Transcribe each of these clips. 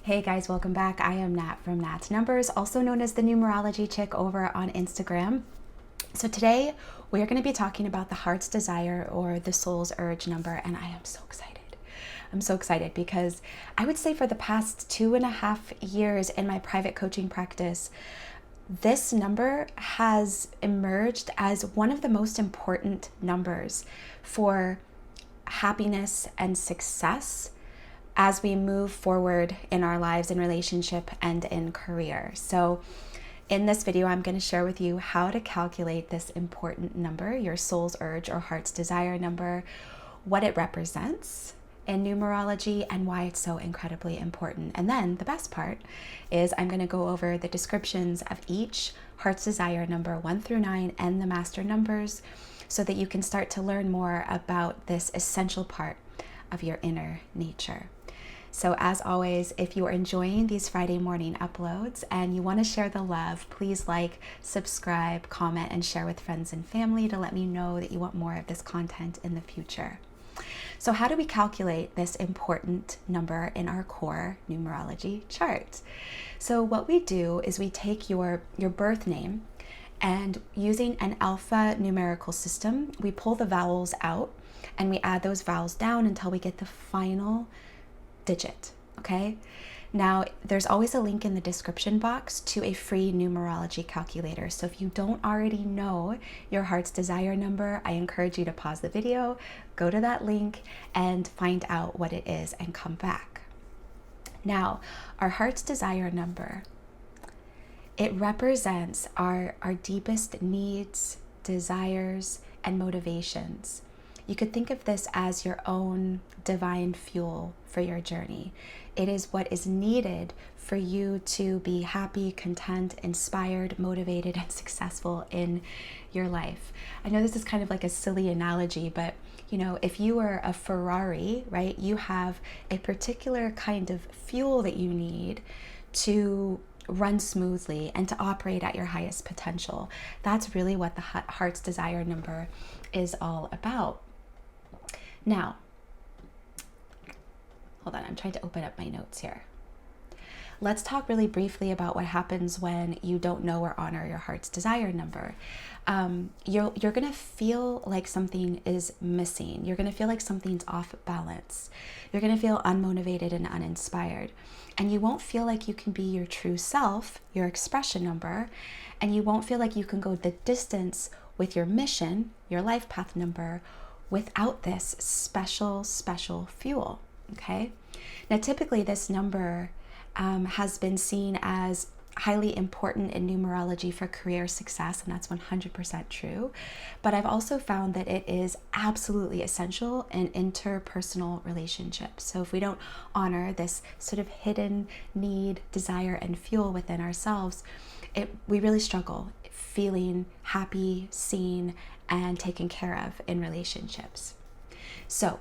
Hey guys, welcome back. I am Nat from Nat's Numbers, also known as the Numerology Chick over on Instagram. So today we're going to be talking about the heart's desire or the soul's urge number, and I am so excited. I'm so excited because I would say for the past 2.5 years in my private coaching practice, this number has emerged as one of the most important numbers for happiness and success as we move forward in our lives, in relationship, and in career. So in this video, I'm going to share with you how to calculate this important number, your soul's urge or heart's desire number, what it represents in numerology, and why it's so incredibly important. And then the best part is I'm going to go over the descriptions of each heart's desire number 1 through 9 and the master numbers so that you can start to learn more about this essential part of your inner nature. So as always, if you are enjoying these Friday morning uploads and you want to share the love, please like, subscribe, comment, and share with friends and family to let me know that you want more of this content in the future. So how do we calculate this important number in our core numerology chart? So what we do is we take your birth name, and using an alpha numerical system, we pull the vowels out and we add those vowels down until we get the final digit, okay? Now, there's always a link in the description box to a free numerology calculator. So if you don't already know your heart's desire number, I encourage you to pause the video, go to that link, and find out what it is and come back. Now, our heart's desire number, it represents our deepest needs, desires, and motivations. You could think of this as your own divine fuel for your journey. It is what is needed for you to be happy, content, inspired, motivated, and successful in your life. I know this is kind of like a silly analogy, but you know, if you were a Ferrari, right, you have a particular kind of fuel that you need to run smoothly and to operate at your highest potential. That's really what the heart's desire number is all about. Now, hold on, I'm trying to open up my notes here. Let's talk really briefly about what happens when you don't know or honor your heart's desire number. You're going to feel like something is missing. You're going to feel like something's off balance. You're going to feel unmotivated and uninspired. And you won't feel like you can be your true self, your expression number, and you won't feel like you can go the distance with your mission, your life path number, without this special fuel, okay? Now, typically this number has been seen as highly important in numerology for career success, and that's 100% true. But I've also found that it is absolutely essential in interpersonal relationships. So if we don't honor this sort of hidden need, desire, and fuel within ourselves, we really struggle feeling happy, seen, and taken care of in relationships. So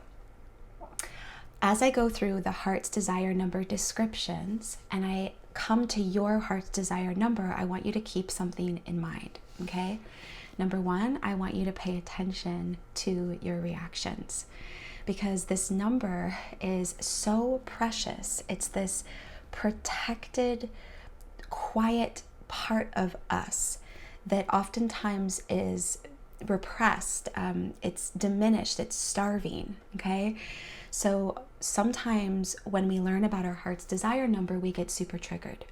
as I go through the heart's desire number descriptions and I come to your heart's desire number, I want you to keep something in mind, okay? Number one, I want you to pay attention to your reactions because this number is so precious. It's this protected, quiet part of us that oftentimes is repressed, it's diminished, it's starving, okay? So sometimes when we learn about our heart's desire number, we get super triggered.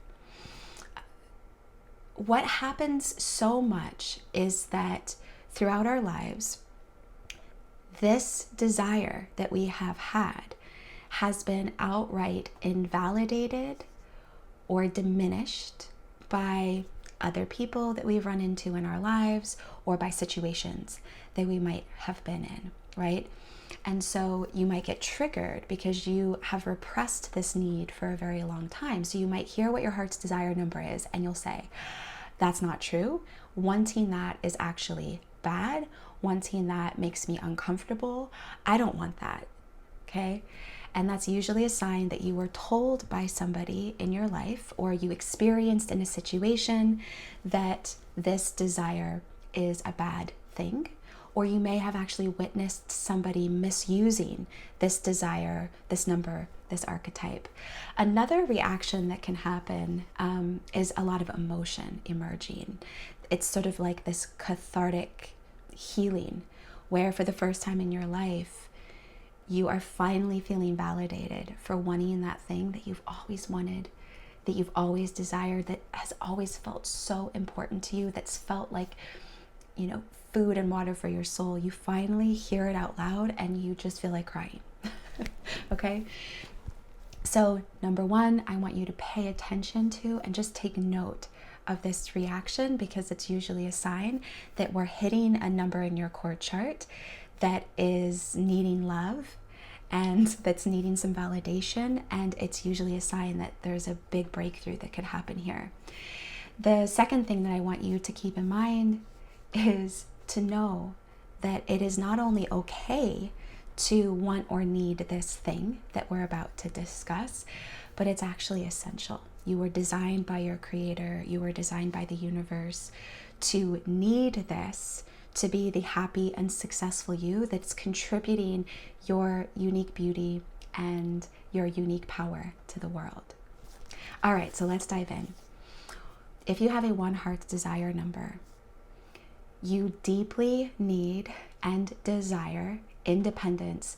What happens so much is that throughout our lives, this desire that we have had has been outright invalidated or diminished by other people that we've run into in our lives or by situations that we might have been in, right? And so you might get triggered because you have repressed this need for a very long time. So you might hear what your heart's desire number is and you'll say, that's not true. Wanting that is actually bad. Wanting that makes me uncomfortable. I don't want that, okay? And that's usually a sign that you were told by somebody in your life or you experienced in a situation that this desire is a bad thing or you may have actually witnessed somebody misusing this desire, this number, this archetype. Another reaction that can happen is a lot of emotion emerging. It's sort of like this cathartic healing where for the first time in your life, you are finally feeling validated for wanting that thing that you've always wanted, that you've always desired, that has always felt so important to you, that's felt like, you know, food and water for your soul. You finally hear it out loud and you just feel like crying. Okay? So number one, I want you to pay attention to and just take note of this reaction, because it's usually a sign that we're hitting a number in your core chart that is needing love and that's needing some validation, and it's usually a sign that there's a big breakthrough that could happen here. The second thing that I want you to keep in mind is to know that it is not only okay to want or need this thing that we're about to discuss, but it's actually essential. You were designed by your creator, you were designed by the universe to need this to be the happy and successful you that's contributing your unique beauty and your unique power to the world. All right, so let's dive in. If you have a 1 heart's desire number, you deeply need and desire independence,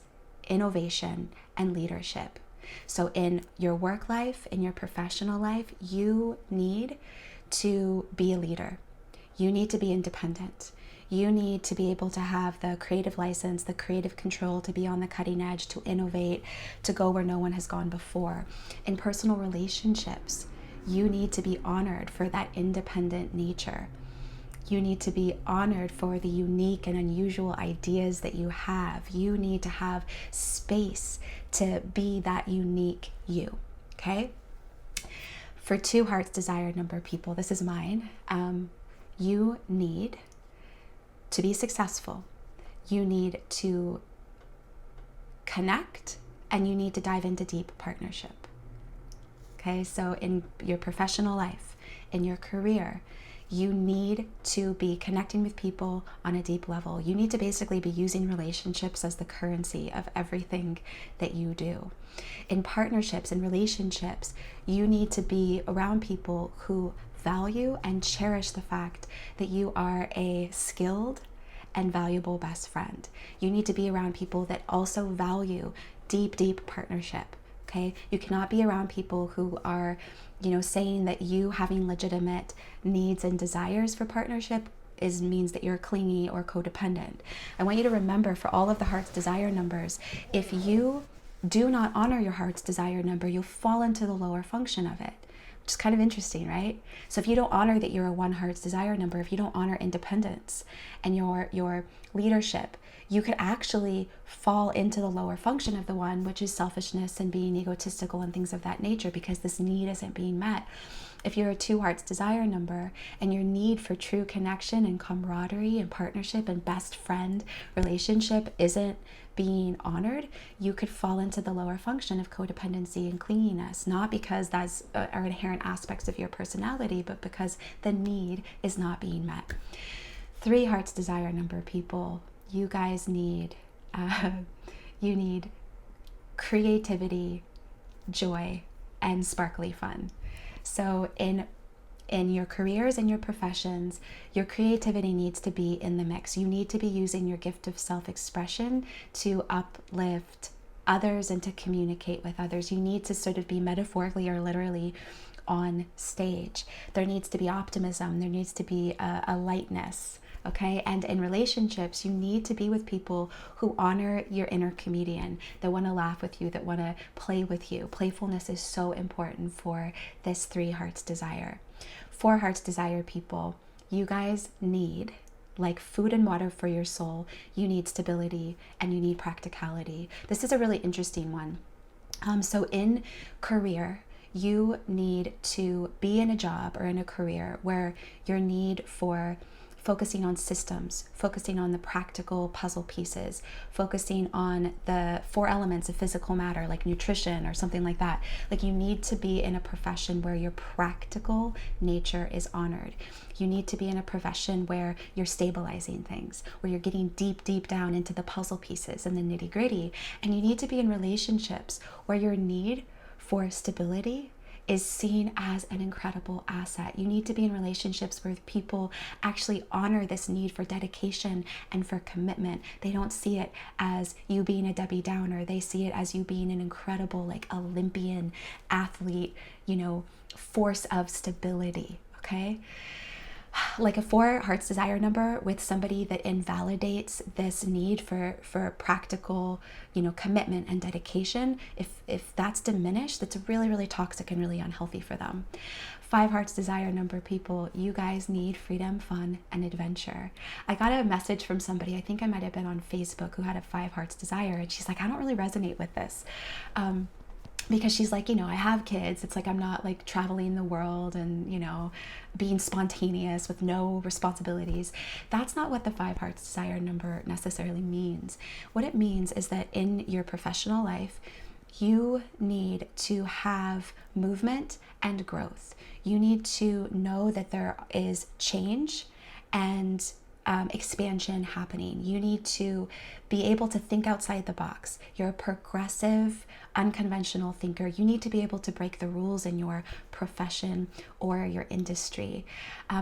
innovation, and leadership. So in your work life, in your professional life, you need to be a leader. You need to be independent. You need to be able to have the creative license, the creative control, to be on the cutting edge, to innovate, to go where no one has gone before. In personal relationships, you need to be honored for that independent nature. You need to be honored for the unique and unusual ideas that you have. You need to have space to be that unique you, okay? For 2 hearts desire number people, this is mine. You need to be successful. You need to connect, and you need to dive into deep partnership. Okay, so in your professional life, in your career, you need to be connecting with people on a deep level. You need to basically be using relationships as the currency of everything that you do. In partnerships and relationships, you need to be around people who value and cherish the fact that you are a skilled and valuable best friend. You need to be around people that also value deep partnership. Okay, you cannot be around people who are, saying that you having legitimate needs and desires for partnership means that you're clingy or codependent. I want you to remember, for all of the heart's desire numbers, if you do not honor your heart's desire number, you'll fall into the lower function of it. Which is kind of interesting, right? So if you don't honor that you're a 1 heart's desire number, if you don't honor independence and your leadership, you could actually fall into the lower function of the 1, which is selfishness and being egotistical and things of that nature, because this need isn't being met. If you're a 2 heart's desire number and your need for true connection and camaraderie and partnership and best friend relationship isn't being honored, you could fall into the lower function of codependency and clinginess, not because that's are inherent aspects of your personality, but because the need is not being met. 3 heart's desire number people, you guys need you need creativity, joy, and sparkly fun. So in your careers and your professions, your creativity needs to be in the mix. You need to be using your gift of self-expression to uplift others and to communicate with others. You need to sort of be metaphorically or literally on stage. There needs to be optimism. There needs to be a lightness. Okay, and in relationships, you need to be with people who honor your inner comedian, that want to laugh with you, that want to play with you. Playfulness is so important for this 3 hearts desire. 4 hearts desire people, you guys need, like food and water for your soul, you need stability and you need practicality. This is a really interesting one. So in career, you need to be in a job or in a career where your need for focusing on systems, focusing on the practical puzzle pieces, focusing on the 4 elements of physical matter, like nutrition or something like that. Like, you need to be in a profession where your practical nature is honored. You need to be in a profession where you're stabilizing things, where you're getting deep, deep down into the puzzle pieces and the nitty gritty. And you need to be in relationships where your need for stability is seen as an incredible asset. You need to be in relationships where people actually honor this need for dedication and for commitment. They don't see it as you being a Debbie Downer. They see it as you being an incredible, like, Olympian athlete, force of stability, okay? Like a 4 heart's desire number with somebody that invalidates this need for practical, commitment and dedication, if that's diminished, that's really, really toxic and really unhealthy for them. 5 heart's desire number people, you guys need freedom, fun, and adventure. I got a message from somebody, I think I might have been on Facebook, who had a 5 heart's desire, and she's like, I don't really resonate with this. Because she's like, I have kids. It's like I'm not like traveling the world and, being spontaneous with no responsibilities. That's not what the 5 heart's desire number necessarily means. What it means is that in your professional life, you need to have movement and growth. You need to know that there is change and expansion happening. You need to be able to think outside the box. You're a progressive, unconventional thinker. You need to be able to break the rules in your profession or your industry.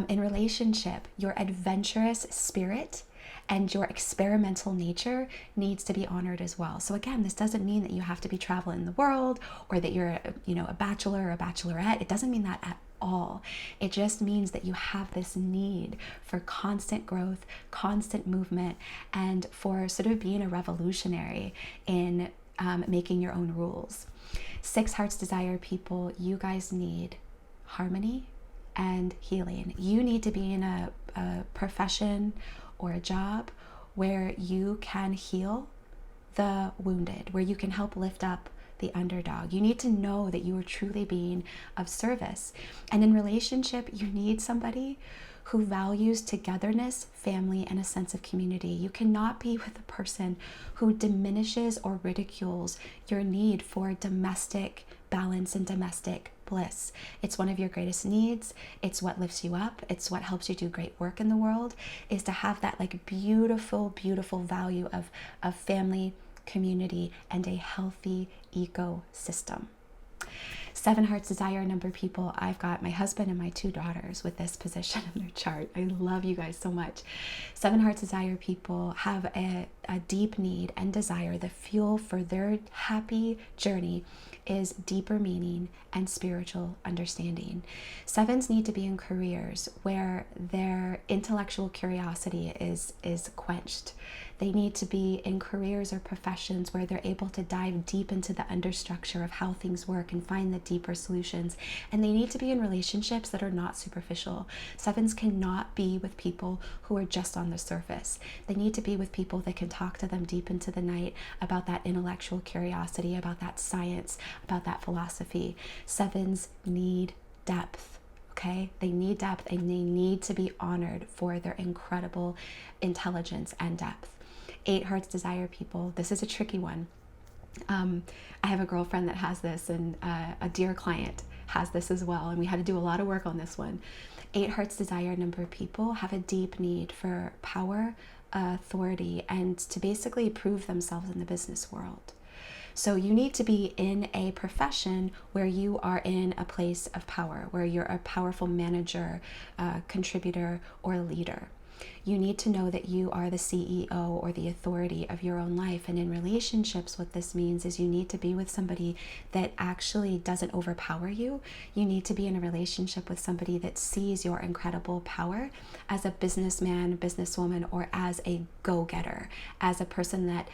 In relationship, your adventurous spirit and your experimental nature needs to be honored as well. So again, this doesn't mean that you have to be traveling the world or that you're, a bachelor or a bachelorette. It doesn't mean that at all. It just means that you have this need for constant growth, constant movement, and for sort of being a revolutionary in making your own rules. 6 heart's desire people, you guys need harmony and healing. You need to be in a profession or a job where you can heal the wounded, where you can help lift up the underdog. You need to know that you are truly being of service. And in relationship, you need somebody who values togetherness, family, and a sense of community. You cannot be with a person who diminishes or ridicules your need for domestic balance and domestic bliss. It's one of your greatest needs. It's what lifts you up. It's what helps you do great work in the world, is to have that like beautiful, beautiful value of family, community, and a healthy ecosystem. 7 heart's desire number people, I've got my husband and my 2 daughters with this position in their chart. I love you guys so much. 7 heart's desire people have a deep need and desire. The fuel for their happy journey is deeper meaning and spiritual understanding. 7s need to be in careers where their intellectual curiosity is quenched. They need to be in careers or professions where they're able to dive deep into the understructure of how things work and find the deeper solutions. And they need to be in relationships that are not superficial. 7s cannot be with people who are just on the surface. They need to be with people that can talk to them deep into the night about that intellectual curiosity, about that science, about that philosophy. 7s need depth. Okay, they need depth, and they need to be honored for their incredible intelligence and depth. 8 heart's desire people, this is a tricky one. I have a girlfriend that has this, and a dear client has this as well, and we had to do a lot of work on this one. 8 heart's desire number people have a deep need for power, authority, and to basically prove themselves in the business world. So you need to be in a profession where you are in a place of power, where you're a powerful manager, contributor, or leader. You need to know that you are the CEO or the authority of your own life. And in relationships, what this means is you need to be with somebody that actually doesn't overpower you. You need to be in a relationship with somebody that sees your incredible power as a businessman, businesswoman, or as a go-getter, as a person that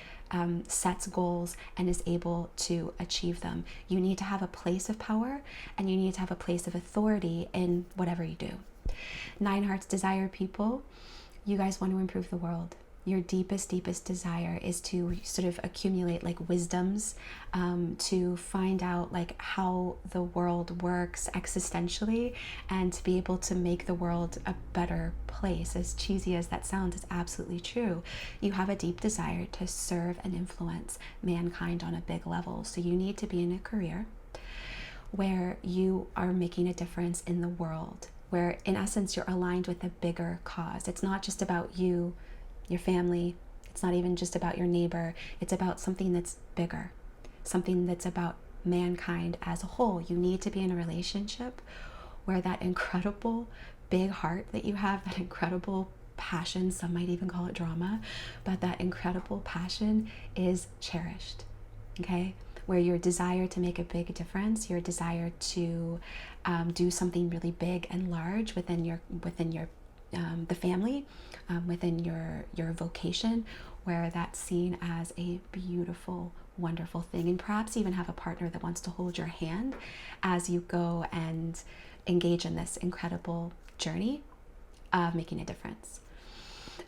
sets goals and is able to achieve them. You need to have a place of power, and you need to have a place of authority in whatever you do. 9 heart's desire people, you guys want to improve the world. your deepest desire is to sort of accumulate like wisdoms, to find out like how the world works existentially, and to be able to make the world a better place. As cheesy as that sounds, it's absolutely true. You have a deep desire to serve and influence mankind on a big level. So you need to be in a career where you are making a difference in the world, where in essence you're aligned with a bigger cause. It's not just about you, your family. It's not even just about your neighbor. It's about something that's bigger, something that's about mankind as a whole. You need to be in a relationship where that incredible big heart that you have, that incredible passion, some might even call it drama, but that incredible passion is cherished, okay? Where your desire to make a big difference, your desire to do something really big and large within your the family, within your vocation, where that's seen as a beautiful, wonderful thing, and perhaps even have a partner that wants to hold your hand as you go and engage in this incredible journey of making a difference.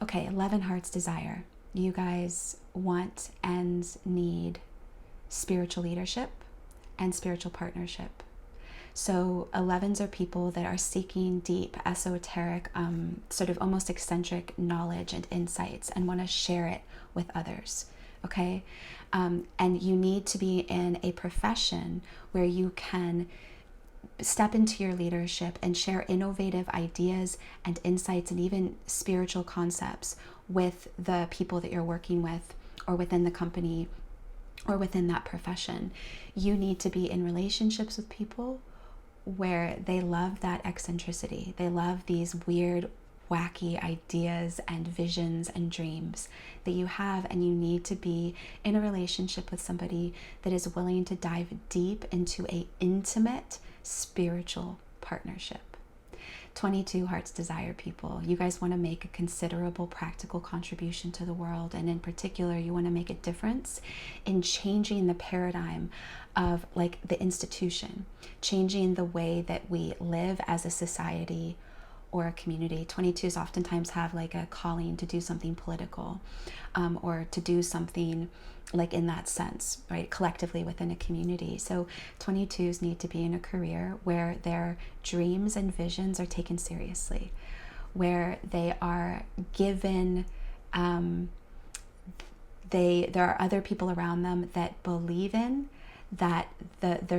Okay, 11 hearts desire. You guys want and need spiritual leadership and spiritual partnership. So 11s are people that are seeking deep, esoteric, sort of almost eccentric knowledge and insights, and want to share it with others, okay? And you need to be in a profession where you can step into your leadership and share innovative ideas and insights and even spiritual concepts with the people that you're working with, or within the company, or within that profession. You need to be in relationships with people where they love that eccentricity. They love these weird, wacky ideas and visions and dreams that you have, and you need to be in a relationship with somebody that is willing to dive deep into a intimate spiritual partnership. 22 hearts desire people. You guys want to make a considerable practical contribution to the world, and in particular you want to make a difference in changing the paradigm of like the institution, changing the way that we live as a society or a community. 22s oftentimes have like a calling to do something political, or to do something like in that sense, right, collectively within a community. So 22s need to be in a career where their dreams and visions are taken seriously, where they are given, there are other people around them that believe in their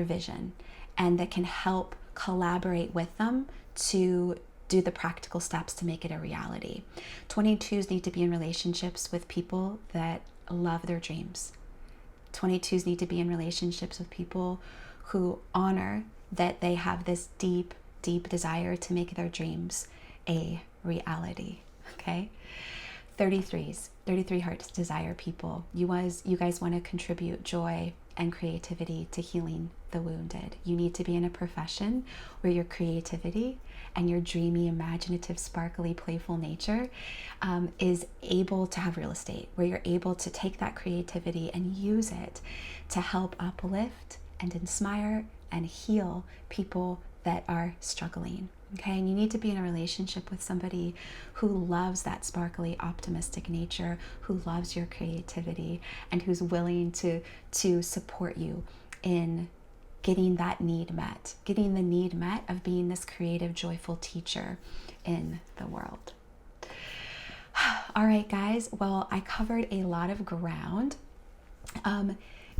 vision, and that can help collaborate with them to do the practical steps to make it a reality. 22s need to be in relationships with people that love their dreams. 22s need to be in relationships with people who honor that they have this deep desire to make their dreams a reality, okay? 33 hearts desire people. You guys want to contribute joy and creativity to healing the wounded. You need to be in a profession where your creativity and your dreamy, imaginative, sparkly, playful nature is able to have real estate, where you're able to take that creativity and use it to help uplift and inspire and heal people that are struggling. Okay, and you need to be in a relationship with somebody who loves that sparkly, optimistic nature, who loves your creativity, and who's willing to support you in getting that need met, getting the need met of being this creative, joyful teacher in the world. All right, guys, well, I covered a lot of ground.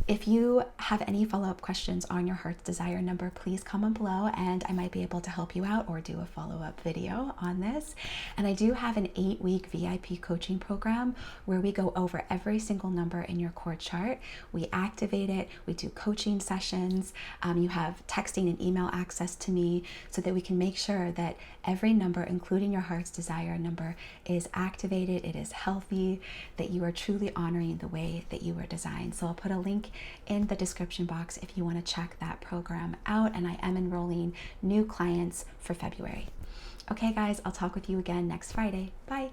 If you have any follow-up questions on your heart's desire number, please comment below and I might be able to help you out or do a follow-up video on this. And I do have an 8-week VIP coaching program where we go over every single number in your core chart. We activate it, we do coaching sessions, you have texting and email access to me so that we can make sure that every number, including your heart's desire number, is activated, it is healthy, that you are truly honoring the way that you were designed. So I'll put a link in the description box if you want to check that program out, and I am enrolling new clients for February. Okay guys, I'll talk with you again next Friday. Bye.